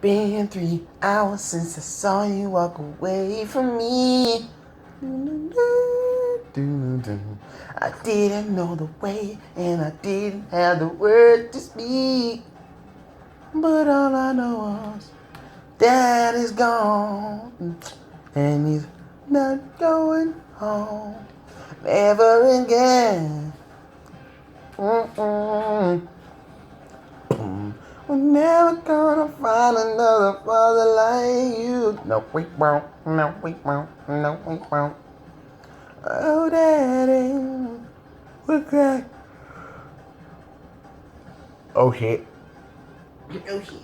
been 3 hours since I saw you walk away from me. I didn't know the way and I didn't have the words to speak. But all I know was Dad is gone and he's not going home ever again. We're never gonna find another father like you. No, we won't. No, we won't. No, we won't. Oh, Daddy, we're cracked. Oh shit. Oh shit.